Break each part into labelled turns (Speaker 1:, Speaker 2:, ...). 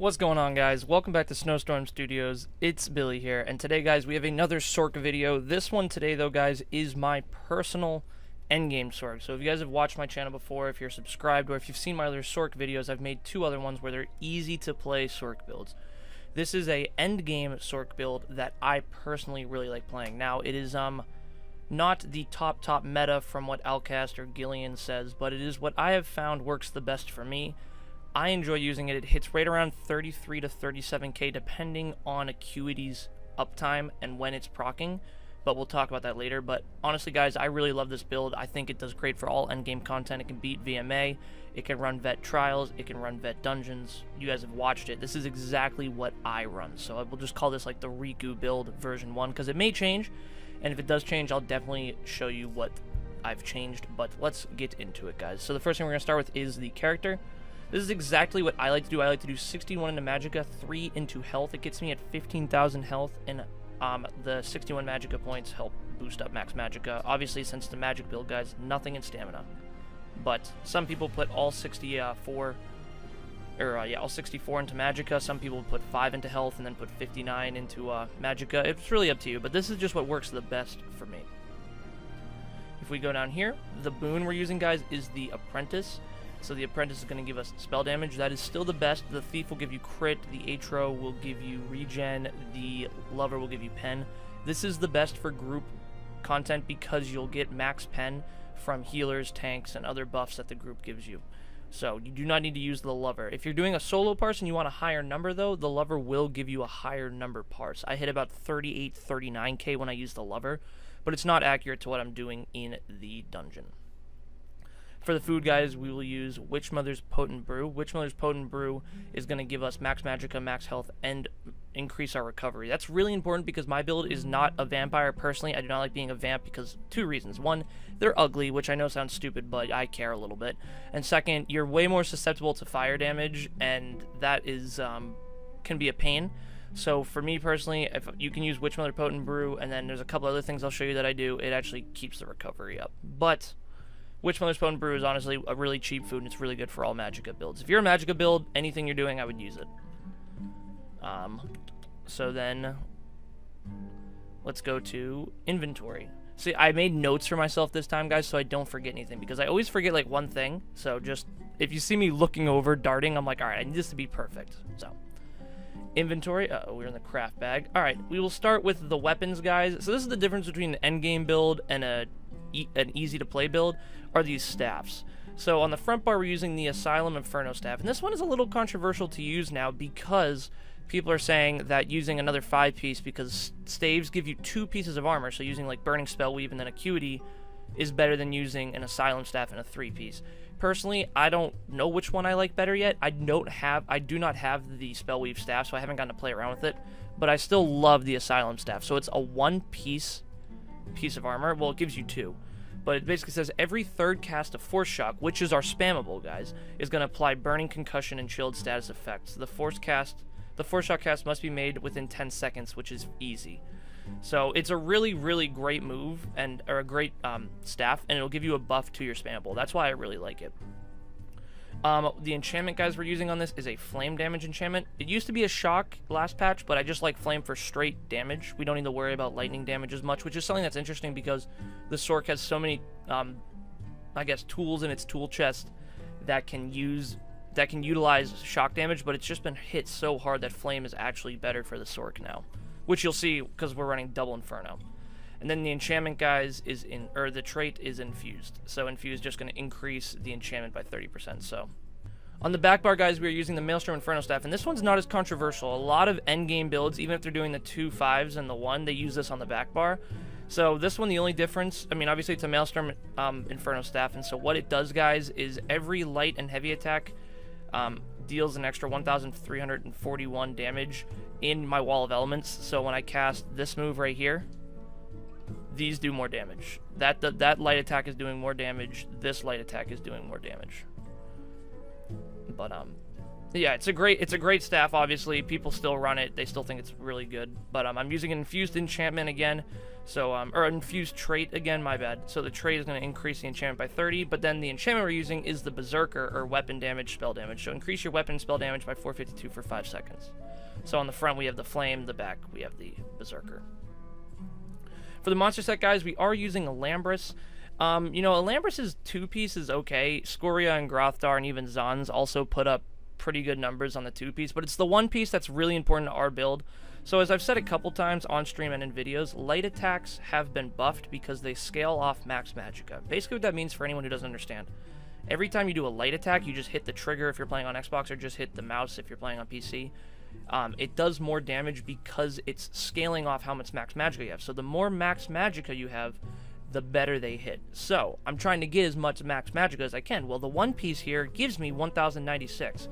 Speaker 1: What's going on, guys? Welcome back to Snowstorm Studios. It's Billy here, and today, guys, we have another Sorc video. This one today, though, guys, is my personal Endgame Sorc. So if you guys have watched my channel before, if you're subscribed, or if you've seen my other Sorc videos, I've made two other ones where they're easy-to-play Sorc builds. This is a Endgame Sorc build that I personally really like playing. Now, it is not the top meta from what Alcast or Gillian says, but it is what I have found works the best for me. I enjoy using it. It hits right around 33 to 37k depending on Acuity's uptime and when it's proccing, but we'll talk about that later. But honestly, guys, I really love this build. I think it does great for all endgame content. It can beat VMA, it can run vet trials, it can run vet dungeons. You guys have watched it. This is exactly what I run, so I will just call this like the Riku build version 1, because it may change, and if it does change, I'll definitely show you what I've changed. But let's get into it, guys. So the first thing we're going to start with is the character. This is exactly what I like to do. I like to do 61 into Magicka, 3 into health. It gets me at 15,000 health, and the 61 Magicka points help boost up max Magicka. Obviously, since it's a magic build, guys, nothing in stamina. But some people put all 64 into Magicka. Some people put 5 into health and then put 59 into Magicka. It's really up to you, but this is just what works the best for me. If we go down here, the boon we're using, guys, is the Apprentice. So the Apprentice is going to give us spell damage. That is still the best. The Thief will give you crit. The Atro will give you regen. The Lover will give you pen. This is the best for group content because you'll get max pen from healers, tanks, and other buffs that the group gives you. So you do not need to use the Lover. If you're doing a solo parse and you want a higher number, though, the Lover will give you a higher number parse. I hit about 38, 39k when I use the Lover, but it's not accurate to what I'm doing in the dungeon. For the food, guys, we will use Witch Mother's Potent Brew. Witch Mother's Potent Brew is going to give us max Magicka, max health, and increase our recovery. That's really important because my build is not a vampire. Personally, I do not like being a vamp because two reasons. One, they're ugly, which I know sounds stupid, but I care a little bit. And second, you're way more susceptible to fire damage, and that is can be a pain. So for me personally, if you can use Witch Mother Potent Brew, and then there's a couple other things I'll show you that I do, it actually keeps the recovery up. But Witch Mother's Potent Brew is honestly a really cheap food, and it's really good for all Magicka builds. If you're a Magicka build, anything you're doing, I would use it. So then, let's go to inventory. See, I made notes for myself this time, guys, so I don't forget anything, because I always forget, like, one thing. So just, if you see me looking over, darting, I'm like, alright, I need this to be perfect. So, inventory. Uh-oh, we're in the craft bag. Alright, we will start with the weapons, guys. So this is the difference between an endgame build and an easy-to-play build, are these staffs. So on the front bar, we're using the Asylum Inferno staff, and this one is a little controversial to use now because people are saying that using another 5-piece, because staves give you 2 pieces of armor, so using like Burning Spell Weave and then Acuity is better than using an Asylum staff and a 3-piece. Personally, I don't know which one I like better yet. I do not have the Spell Weave staff, so I haven't gotten to play around with it, but I still love the Asylum staff. So it's a 1-piece of armor. Well, it gives you 2, but it basically says every third cast of Force Shock, which is our spammable, guys, is going to apply Burning, Concussion, and Chilled status effects. The Force Shock cast must be made within 10 seconds, which is easy. So it's a really great move, or a great staff, and it'll give you a buff to your spammable. That's why I really like it. The enchantment, guys, we're using on this is a flame damage enchantment. It used to be a shock last patch, but I just like flame for straight damage. We don't need to worry about lightning damage as much, which is something that's interesting because the Sorc has so many, I guess, tools in its tool chest that can utilize shock damage, but it's just been hit so hard that flame is actually better for the Sorc now, which you'll see because we're running double Inferno. And then the enchantment, guys, the trait is infused. So infused just going to increase the enchantment by 30%. So on the back bar, guys, we're using the Maelstrom Inferno staff, and this one's not as controversial. A lot of endgame builds, even if they're doing the 2 5s and the 1, they use this on the back bar. So this one, the only difference, I mean, obviously it's a Maelstrom Inferno staff, and so what it does, guys, is every light and heavy attack deals an extra 1,341 damage in my Wall of Elements. So when I cast this move right here, these do more damage. That light attack is doing more damage. This light attack is doing more damage. But Yeah, it's a great staff. Obviously, people still run it. They still think it's really good. But I'm using an infused enchantment again, so or infused trait again. My bad. So the trait is going to increase the enchantment by 30. But then the enchantment we're using is the Berserker, or weapon damage, spell damage. So increase your weapon spell damage by 452 for 5 seconds. So on the front we have the Flame, the back we have the Berserker. For the monster set, guys, we are using Alambris. You know, Alambris' 2-piece is okay. Scoria and Grothdar and even Zons also put up pretty good numbers on the 2-piece, but it's the 1-piece that's really important to our build. So as I've said a couple times on stream and in videos, light attacks have been buffed because they scale off max magicka. Basically what that means for anyone who doesn't understand, every time you do a light attack, you just hit the trigger if you're playing on Xbox, or just hit the mouse if you're playing on PC. It does more damage because it's scaling off how much max magicka you have. So the more max magicka you have, the better they hit. So I'm trying to get as much max magicka as I can. Well, the 1-piece here gives me 1096.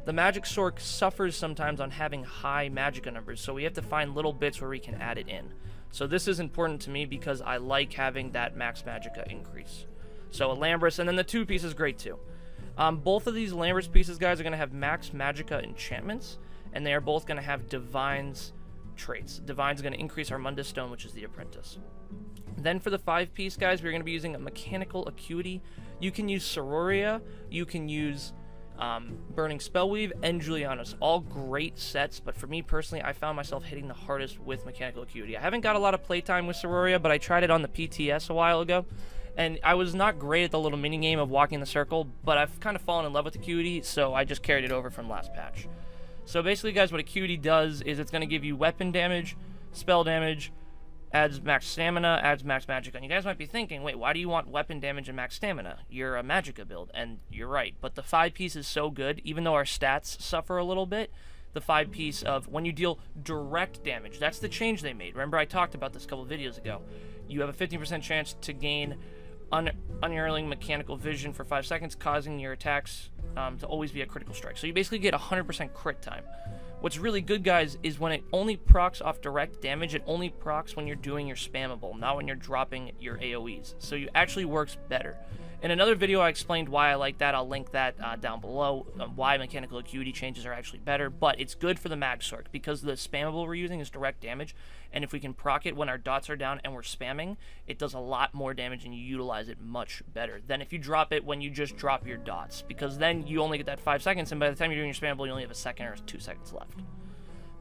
Speaker 1: The Magic Sorc suffers sometimes on having high magicka numbers, so we have to find little bits where we can add it in. So this is important to me because I like having that max magicka increase. So Alambris, and then the 2-piece is great too. Both of these Alambris pieces, guys, are going to have max magicka enchantments, and they are both going to have Divine's traits. Divine's going to increase our Mundus Stone, which is the Apprentice. Then for the 5-piece, guys, we're going to be using a Mechanical Acuity. You can use Sororia, you can use Burning Spellweave, and Julianus. All great sets, but for me personally, I found myself hitting the hardest with Mechanical Acuity. I haven't got a lot of playtime with Sororia, but I tried it on the PTS a while ago, and I was not great at the little mini-game of walking the circle, but I've kind of fallen in love with Acuity, so I just carried it over from last patch. So basically, guys, what Acuity does is it's going to give you weapon damage, spell damage, adds max stamina, adds max magicka. And you guys might be thinking, wait, why do you want weapon damage and max stamina? You're a magicka build, and you're right. But the 5-piece is so good, even though our stats suffer a little bit, the 5-piece of when you deal direct damage, that's the change they made. Remember, I talked about this a couple videos ago. You have a 15% chance to gain unerring mechanical vision for 5 seconds, causing your attacks to always be a critical strike. So you basically get 100% crit time. What's really good, guys, is when it only procs off direct damage, it only procs when you're doing your spammable, not when you're dropping your AoEs. So it actually works better. In another video, I explained why I like that. I'll link that down below, why Mechanical Acuity changes are actually better. But it's good for the Mag Sorc because the spammable we're using is direct damage. And if we can proc it when our dots are down and we're spamming, it does a lot more damage and you utilize it much better than if you drop it when you just drop your dots. Because then you only get that 5 seconds, and by the time you're doing your spammable, you only have a second or 2 seconds left.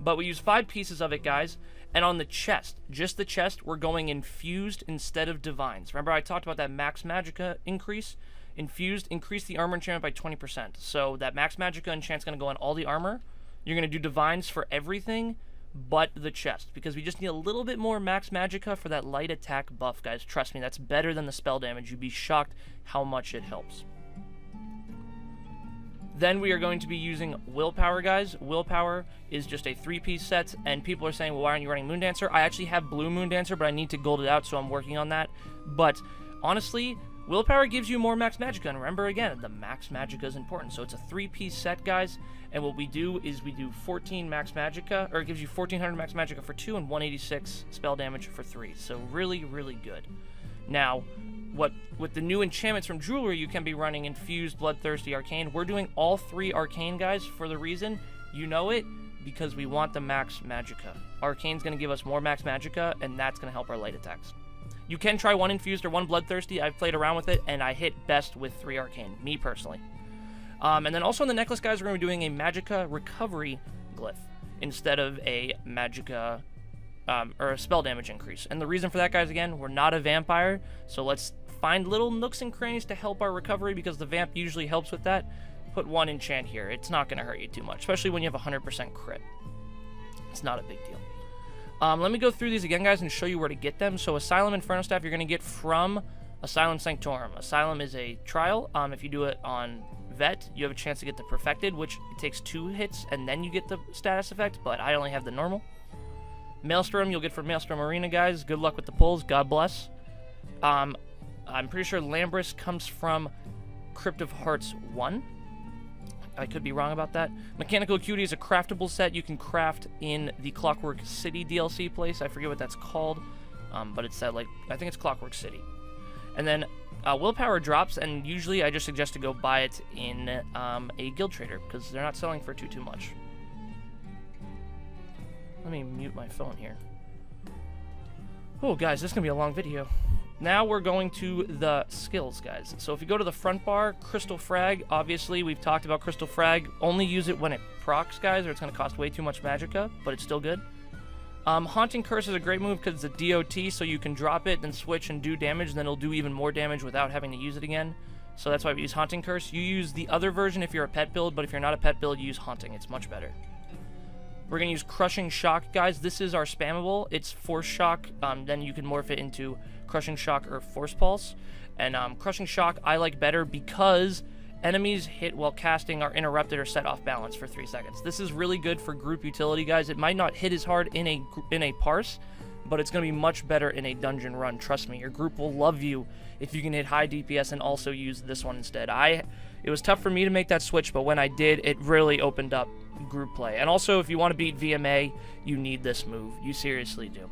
Speaker 1: But we use 5 pieces of it, guys. And on the chest, just the chest, we're going infused instead of divines. Remember I talked about that max magicka increase? Infused, increase the armor enchantment by 20%. So that max magicka enchant's going to go on all the armor. You're going to do divines for everything but the chest, because we just need a little bit more max magicka for that light attack buff, guys. Trust me, that's better than the spell damage. You'd be shocked how much it helps. Then we are going to be using Willpower, guys. Willpower is just a 3-piece set, and people are saying, well, why aren't you running Moondancer? I actually have Blue Moondancer, but I need to gold it out, so I'm working on that. But honestly, Willpower gives you more max magicka, and remember again, the max magicka is important. So it's a 3-piece set, guys, and what we do is we do 14 max magicka, or it gives you 1400 max magicka for 2 and 186 spell damage for 3. So really, really good. Now, with the new enchantments from Jewelry, you can be running Infused, Bloodthirsty, Arcane. We're doing all 3 Arcane, guys, for the reason, you know it, because we want the max magicka. Arcane's going to give us more max magicka, and that's going to help our light attacks. You can try 1 Infused or 1 Bloodthirsty. I've played around with it, and I hit best with 3 Arcane, me personally. And then also in the necklace, guys, we're going to be doing a magicka recovery glyph instead of a magicka or a spell damage increase. And the reason for that, guys, again, we're not a vampire, so let's find little nooks and crannies to help our recovery, because the vamp usually helps with that. Put 1 enchant here. It's not going to hurt you too much, especially when you have 100% crit. It's not a big deal. Let me go through these again, guys, and show you where to get them. So Asylum Inferno Staff you're going to get from Asylum Sanctorum. Asylum is a trial. If you do it on Vet, you have a chance to get the Perfected, which it takes 2 hits, and then you get the status effect, but I only have the normal. Maelstrom you'll get from Maelstrom Arena, guys. Good luck with the pulls. God bless. I'm pretty sure Lambris comes from Crypt of Hearts 1. I could be wrong about that. Mechanical Acuity is a craftable set you can craft in the Clockwork City DLC place. I forget what that's called, but it's that, like, I think it's Clockwork City. And then willpower drops, and usually I just suggest to go buy it in a guild trader because they're not selling for too much. Let me mute my phone here. Oh, guys, this is going to be a long video. Now we're going to the skills, guys. So if you go to the front bar, Crystal Frag, obviously we've talked about Crystal Frag. Only use it when it procs, guys, or it's going to cost way too much magicka, but it's still good. Haunting Curse is a great move because it's a DOT, so you can drop it, then switch and do damage, and then it'll do even more damage without having to use it again. So that's why we use Haunting Curse. You use the other version if you're a pet build, but if you're not a pet build, you use Haunting. It's much better. We're going to use Crushing Shock, guys. This is our spammable. It's Force Shock. Then you can morph it into Crushing Shock or Force Pulse. And Crushing Shock I like better because enemies hit while casting are interrupted or set off balance for 3 seconds. This is really good for group utility, guys. It might not hit as hard in a parse, but it's going to be much better in a dungeon run. Trust me, your group will love you if you can hit high DPS and also use this one instead. It was tough for me to make that switch, but when I did, it really opened up group play. And also, if you want to beat VMA, you need this move. You seriously do.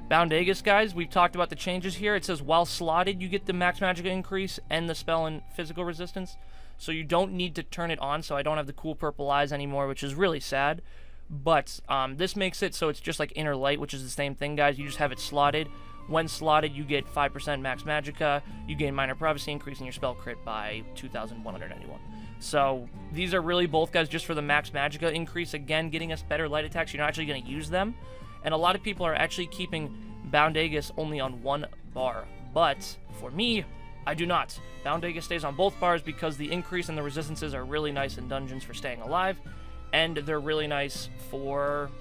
Speaker 1: Bound Aegis, guys, we've talked about the changes here. It says while slotted, you get the max magic increase and the spell and physical resistance. So you don't need to turn it on, so I don't have the cool purple eyes anymore, which is really sad. But this makes it so it's just like Inner Light, which is the same thing, guys. You just have it slotted. When slotted, you get 5% max magicka. You gain minor prophecy, increasing your spell crit by 2,191. So these are really both, guys, just for the max magicka increase. Again, getting us better light attacks. You're not actually going to use them. And a lot of people are actually keeping Bound Aegis only on one bar. But for me, I do not. Bound Aegis stays on both bars because the increase in the resistances are really nice in dungeons for staying alive. And they're really nice for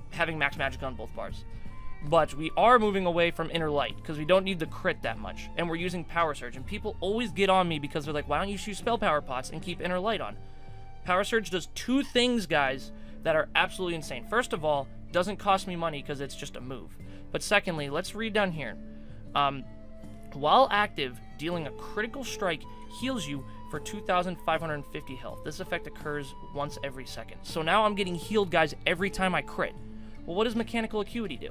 Speaker 1: having max magic on both bars. But we are moving away from Inner Light because we don't need the crit that much. And we're using Power Surge. And people always get on me because they're like, why don't you use Spell Power Pots and keep Inner Light on? Power Surge does two things, guys, that are absolutely insane. First of all, doesn't cost me money because it's just a move. But secondly, let's read down here. While active, dealing a critical strike heals you for 2,550 health. This effect occurs once every second. So now I'm getting healed, guys, every time I crit. Well, what does Mechanical Acuity do?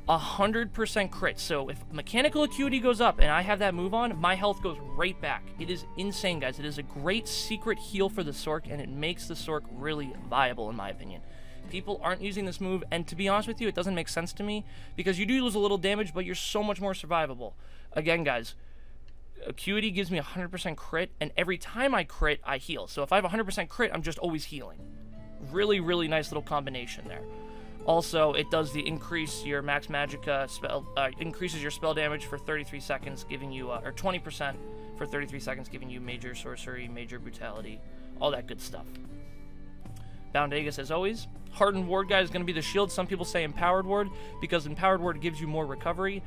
Speaker 1: 100% crit. So if Mechanical Acuity goes up and I have that move on, my health goes right back. It is insane, guys. It is a great secret heal for the Sorc, and it makes the Sorc really viable, in my opinion. People aren't using this move, and to be honest with you, it doesn't make sense to me, because you do lose a little damage, but you're so much more survivable. Again, guys, Acuity gives me 100% crit, and every time I crit, I heal. So if I have 100% crit, I'm just always healing. Really, really nice little combination there. Also, it does the increase your max magicka spell, increases your spell damage for 33 seconds, giving you, or 20% for 33 seconds, giving you major sorcery, major brutality, all that good stuff. Bound Aegis, as always. Hardened Ward, guy, is going to be the shield. Some people say Empowered Ward, because Empowered Ward gives you more recovery,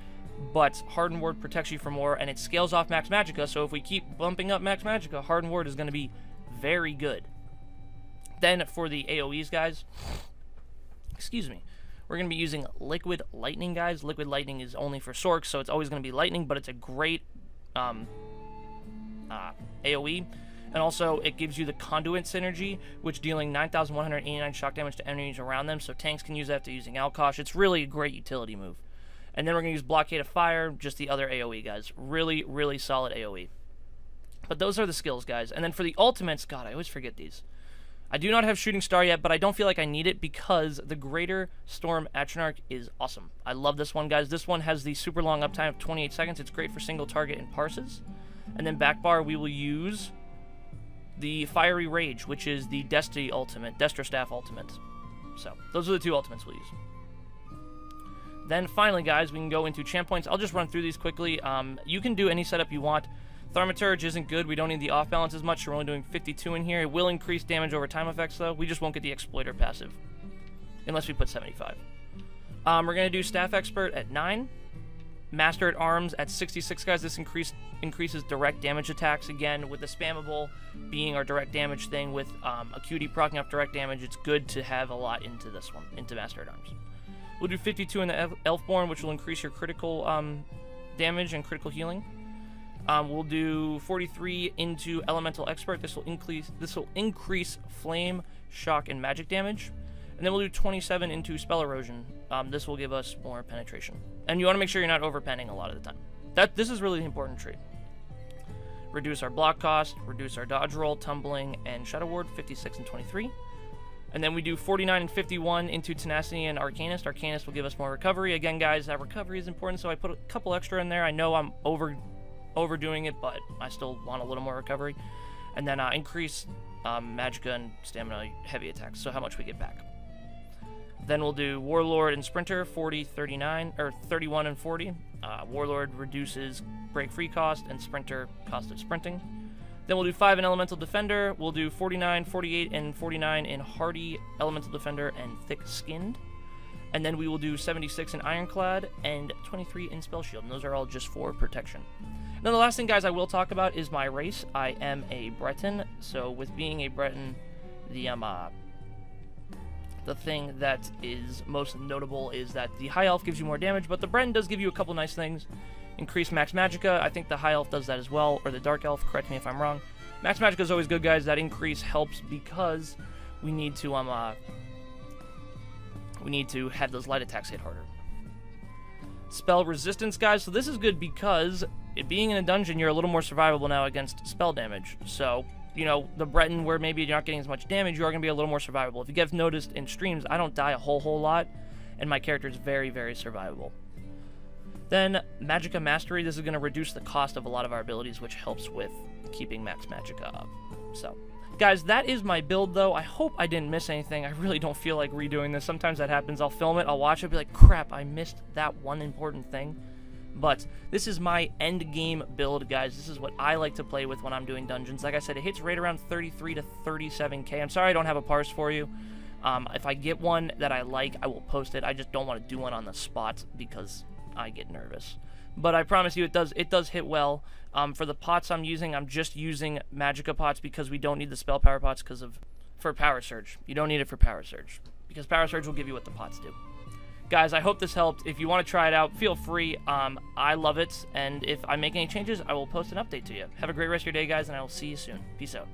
Speaker 1: but Hardened Ward protects you for more, and it scales off max magicka, so if we keep bumping up max magicka, Hardened Ward is going to be very good. Then, for the AoEs, guys, excuse me, we're going to be using Liquid Lightning, guys. Liquid Lightning is only for Sorcs, so it's always going to be lightning, but it's a great AoE. And also, it gives you the Conduit synergy, which dealing 9,189 shock damage to enemies around them, so tanks can use that after using Alkosh. It's really a great utility move. And then we're going to use Blockade of Fire, just the other AoE, guys. Really, really solid AoE. But those are the skills, guys. And then for the ultimates, God, I always forget these. I do not have Shooting Star yet, but I don't feel like I need it because the Greater Storm Atronach is awesome. I love this one, guys. This one has the super long uptime of 28 seconds. It's great for single target and parses. And then back bar, we will use the Fiery Rage, which is the Destiny ultimate, Destra Staff ultimate. So, those are the two ultimates we'll use. Then finally, guys, we can go into champ points. I'll just run through these quickly. You can do any setup you want. Thaumaturge isn't good. We don't need the off balance as much. We're only doing 52 in here. It will increase damage over time effects, though. We just won't get the Exploiter passive, unless we put 75. We're going to do Staff Expert at 9. Master at Arms at 66, guys. This increases direct damage attacks, again, with the spammable being our direct damage thing. With Acuity proccing up direct damage, it's good to have a lot into this one, into Master at Arms. We'll do 52 in the Elfborn, which will increase your critical damage and critical healing. We'll do 43 into Elemental Expert. This will increase Flame, Shock, and Magic damage. And then we'll do 27 into spell erosion. This will give us more penetration. And you want to make sure you're not overpenning a lot of the time. This is really the important trait. Reduce our block cost, reduce our dodge roll, tumbling, and shadow ward, 56 and 23. And then we do 49 and 51 into tenacity and arcanist. Arcanist will give us more recovery. Again, guys, that recovery is important, so I put a couple extra in there. I know I'm overdoing it, but I still want a little more recovery. And then increase magicka and stamina heavy attacks, so how much we get back. Then we'll do Warlord and Sprinter, 40, 39, or 31 and 40. Warlord reduces break free cost and Sprinter cost of sprinting. Then we'll do 5 in Elemental Defender. We'll do 49, 48, and 49 in Hardy, Elemental Defender, and Thick Skinned. And then we will do 76 in Ironclad and 23 in Spell Shield. And those are all just for protection. And then the last thing, guys, I will talk about is my race. I am a Breton. So with being a Breton, the thing that is most notable is that the High Elf gives you more damage, but the Breton does give you a couple nice things. Increase max magicka. I think the High Elf does that as well, or the Dark Elf, correct me if I'm wrong. Max magicka is always good, guys. That increase helps because we need to have those light attacks hit harder. Spell resistance, guys. So this is good because it being in a dungeon, you're a little more survivable now against spell damage. So, you know, the Breton, where maybe you're not getting as much damage, you are going to be a little more survivable. If you guys noticed in streams, I don't die a whole lot, and my character is very, very survivable. Then, Magicka Mastery. This is going to reduce the cost of a lot of our abilities, which helps with keeping max magicka up. So, guys, that is my build, though. I hope I didn't miss anything. I really don't feel like redoing this. Sometimes that happens. I'll film it, I'll watch it, be like, crap, I missed that one important thing. But this is my end game build, guys. This is what I like to play with when I'm doing dungeons. Like I said, it hits right around 33 to 37k. I'm sorry I don't have a parse for you. If I get one that I like, I will post it. I just don't want to do one on the spot because I get nervous. But I promise you, it does hit well. For the pots I'm just using magicka pots because we don't need the spell power pots for power surge. You don't need it for power surge because power surge will give you what the pots do. Guys, I hope this helped. If you want to try it out, feel free. I love it, and if I make any changes, I will post an update to you. Have a great rest of your day, guys, and I will see you soon. Peace out.